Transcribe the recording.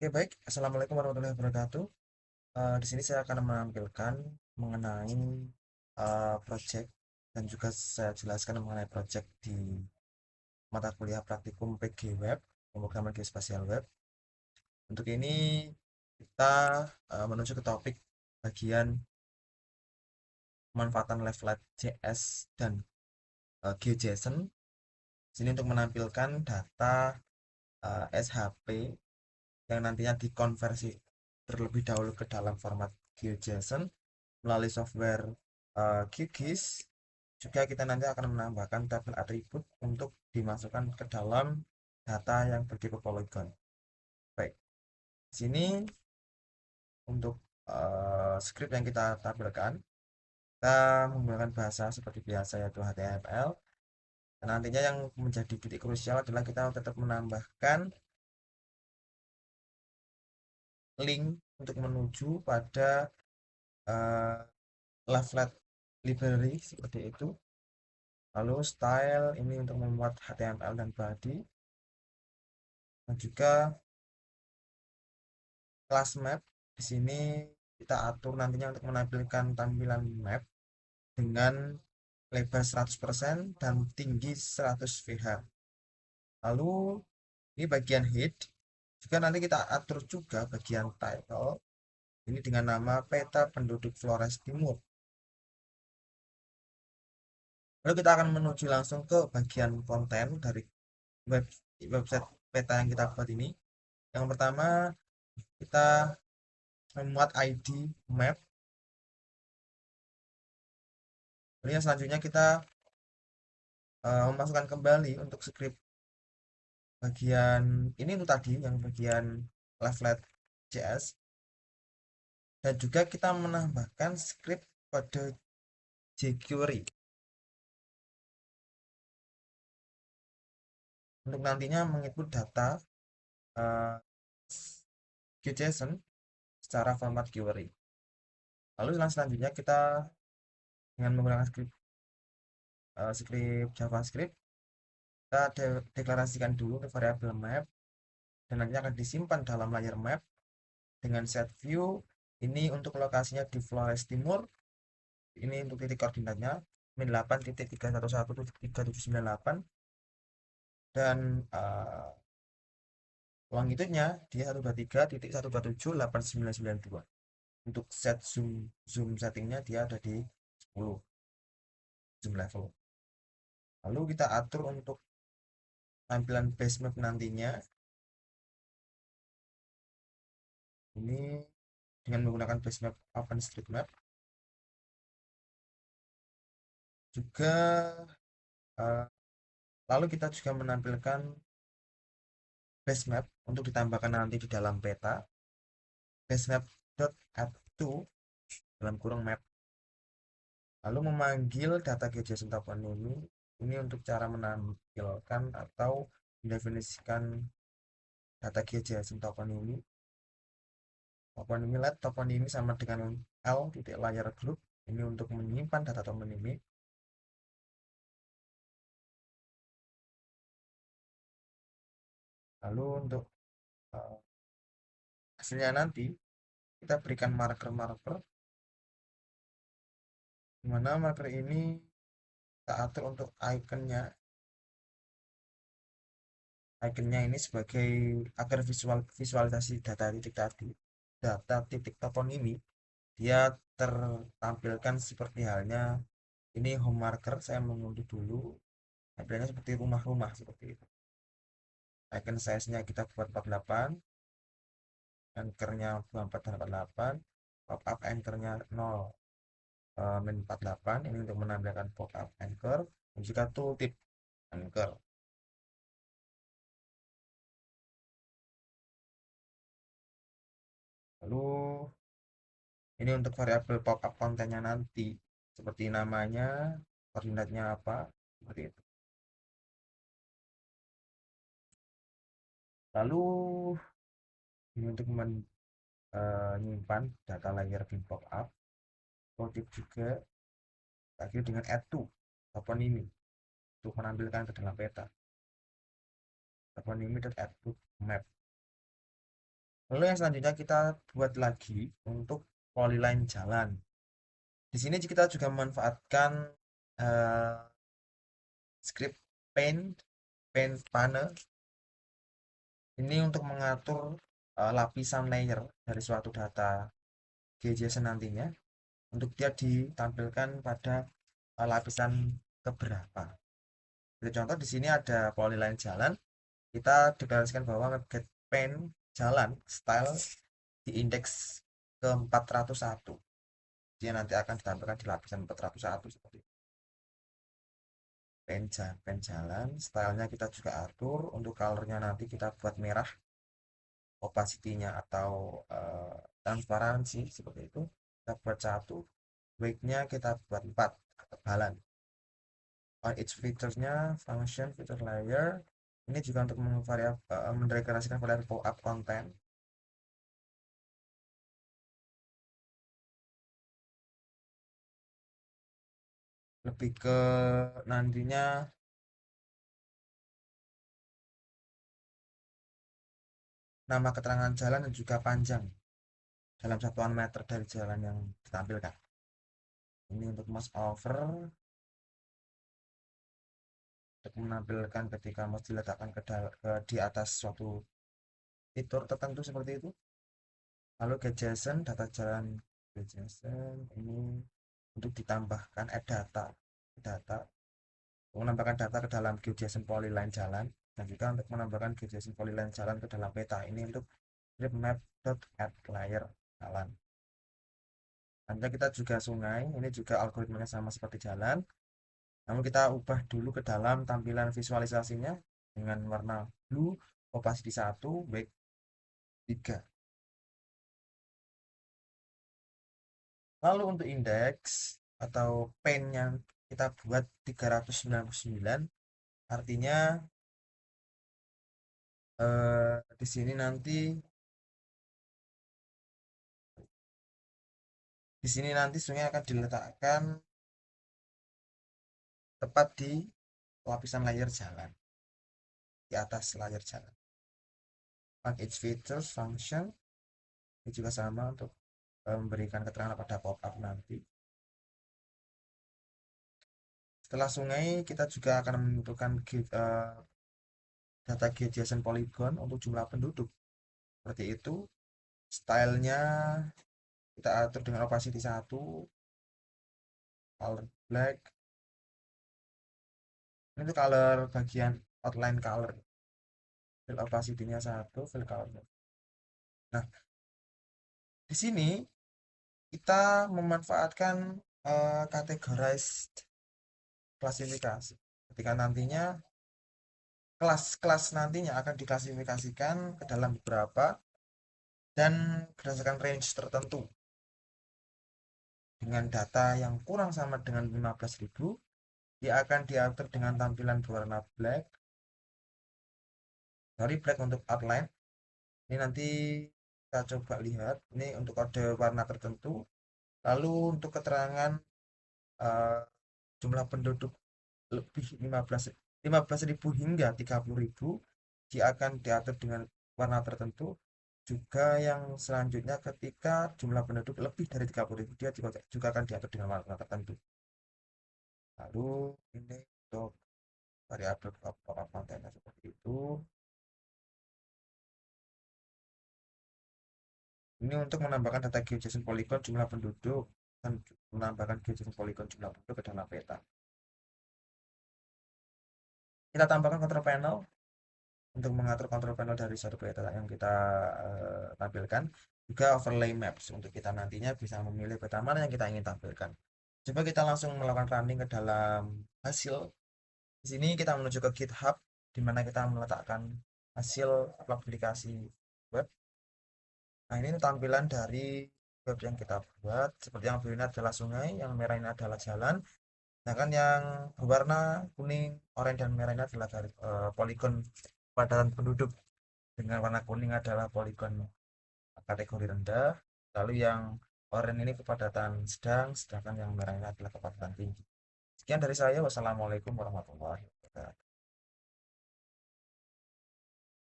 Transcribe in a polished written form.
Oke, baik. Assalamualaikum warahmatullahi wabarakatuh. Di sini saya akan menampilkan mengenai project dan juga saya jelaskan mengenai project di mata kuliah praktikum PG Web, pemrograman geospasial web. Untuk ini kita menuju ke topik bagian pemanfaatan Leaflet JS dan GeoJSON. Di sini untuk menampilkan data SHP yang nantinya dikonversi terlebih dahulu ke dalam format GeoJSON melalui software QGIS. Juga kita nanti akan menambahkan tabel atribut untuk dimasukkan ke dalam data yang bertipe polygon. Baik, di sini untuk script yang kita tampilkan, kita menggunakan bahasa seperti biasa yaitu HTML. Dan nantinya yang menjadi titik krusial adalah kita tetap menambahkan link untuk menuju pada uh, Leaflet library seperti itu. Lalu style ini untuk membuat HTML dan body, dan juga class map. Di sini kita atur nantinya untuk menampilkan tampilan map dengan lebar 100% dan tinggi 100 VH. Lalu ini bagian head, juga nanti kita atur juga bagian title ini dengan nama peta penduduk Flores Timur. Lalu kita akan menuju langsung ke bagian konten dari website peta yang kita buat ini. Yang pertama, kita memuat ID map. Lalu yang selanjutnya kita memasukkan kembali untuk script bagian ini itu tadi yang bagian leaflet JS, dan juga kita menambahkan script kode jQuery untuk nantinya menginput data uh, JSON secara format query. Lalu yang selanjutnya kita dengan menggunakan script JavaScript, kita deklarasikan dulu ke variabel map dan nantinya akan disimpan dalam layer map dengan set view. Ini untuk lokasinya di Flores Timur. Ini untuk titik koordinatnya min 8.311.3.798, dan longitudenya di 123.127.8992. Untuk set zoom settingnya dia ada di 10 zoom level. Lalu kita atur untuk tampilan base map nantinya ini dengan menggunakan base map OpenStreetMap. Juga lalu kita juga menampilkan base map untuk ditambahkan nanti di dalam peta, basemap.add to dalam kurung map. Lalu memanggil data GeoJSON toponomy ini untuk cara menampilkan atau mendefinisikan data GeoJSON toponomy. Toponomy let toponomy sama dengan L titik layer group ini untuk menyimpan data toponomy. Lalu untuk hasilnya nanti kita berikan marker-marker, dimana marker ini kita atur untuk ikonnya ini sebagai agar visualisasi data titik tadi, data titik toponimi, dia tertampilkan seperti halnya ini home marker. Saya mengunduh dulu tampilannya seperti rumah-rumah seperti itu. Icon size nya kita buat 48, anchornya 24 dan 48, pop up anchornya 0 min 48 ini untuk menampilkan pop up anchor, dan juga tooltip anchor. Lalu ini untuk variabel pop up kontennya nanti seperti namanya, koordinatnya apa, seperti itu. Lalu ini untuk menyimpan data layer bin pop up, tooltip juga lagi dengan add to toponomy untuk menampilkan ke dalam peta toponomy.add to map. Lalu yang selanjutnya kita buat lagi untuk polyline jalan. Di sini kita juga memanfaatkan eh, script paint panel ini untuk mengatur lapisan layer dari suatu data GJSON nantinya untuk dia ditampilkan pada lapisan keberapa. Jadi contoh di sini ada polyline jalan, kita deklarasikan bahwa get paint jalan style di indeks ke 401. Dia nanti akan ditampilkan di lapisan 401 seperti itu. Pen jalan, stylenya kita juga atur. Untuk colornya nanti kita buat merah, opacity-nya atau transparansi seperti itu. Kita buat 1, weight-nya kita buat 4, ketebalan. On each feature-nya, function, feature layer. Ini juga untuk mendeklarasikan variabel pop-up content. Lebih ke nantinya nama keterangan jalan dan juga panjang dalam satuan meter dari jalan yang ditampilkan. Ini untuk mouse over untuk menampilkan ketika mouse diletakkan di atas suatu fitur tertentu seperti itu. Lalu get JSON, data jalan get JSON ini untuk ditambahkan data untuk menambahkan data ke dalam GeoJSON polyline jalan dan juga untuk menambahkan GeoJSON polyline jalan ke dalam peta ini untuk map.add layer jalan. Nanti kita juga sungai, ini juga algoritmanya sama seperti jalan, namun kita ubah dulu ke dalam tampilan visualisasinya dengan warna blue, opacity 1, weight 3. Lalu untuk indeks atau paint yang kita buat 399, artinya di sini nanti sungai akan diletakkan tepat di lapisan layer jalan, di atas layer jalan. On each features function ini juga sama untuk memberikan keterangan pada pop-up nanti. Setelah sungai, kita juga akan menentukan data GeoJSON polygon untuk jumlah penduduk. Seperti itu. Stylenya kita atur dengan opacity 1, color black. Ini untuk color bagian outline color. Fill opacity-nya 1, fill color. Nah, di sini kita memanfaatkan categorized klasifikasi. Ketika nantinya kelas-kelas nantinya akan diklasifikasikan ke dalam beberapa dan berdasarkan range tertentu dengan data yang kurang sama dengan 15.000 dia akan diatur dengan tampilan berwarna black dari black untuk outline. Ini nanti kita coba lihat ini untuk kode warna tertentu. Lalu untuk keterangan uh, jumlah penduduk lebih 15.000 hingga 30.000 dia akan diatur dengan warna tertentu. Juga yang selanjutnya ketika jumlah penduduk lebih dari 30.000 dia juga akan diatur dengan warna tertentu. Lalu ini untuk variabel pop-up kontennya seperti itu. Ini untuk menambahkan data GeoJSON polygon jumlah penduduk dan menambahkan GeoJSON polygon jumlah penduduk ke dalam peta. Kita tambahkan control panel untuk mengatur control panel dari suatu peta yang kita tampilkan. Juga overlay maps untuk kita nantinya bisa memilih peta mana yang kita ingin tampilkan. Coba kita langsung melakukan running ke dalam hasil. Di sini kita menuju ke GitHub, di mana kita meletakkan hasil aplikasi web. Nah, ini tampilan dari web yang kita buat. Seperti yang biru ini adalah sungai, yang merah ini adalah jalan. Sedangkan yang berwarna kuning, oranye, dan merah ini adalah poligon padan penduduk. Dengan warna kuning adalah poligon kategori rendah. Lalu yang oranye ini kepadatan sedang, sedangkan yang merah ini adalah kepadatan tinggi. Sekian dari saya. Wassalamualaikum warahmatullahi wabarakatuh.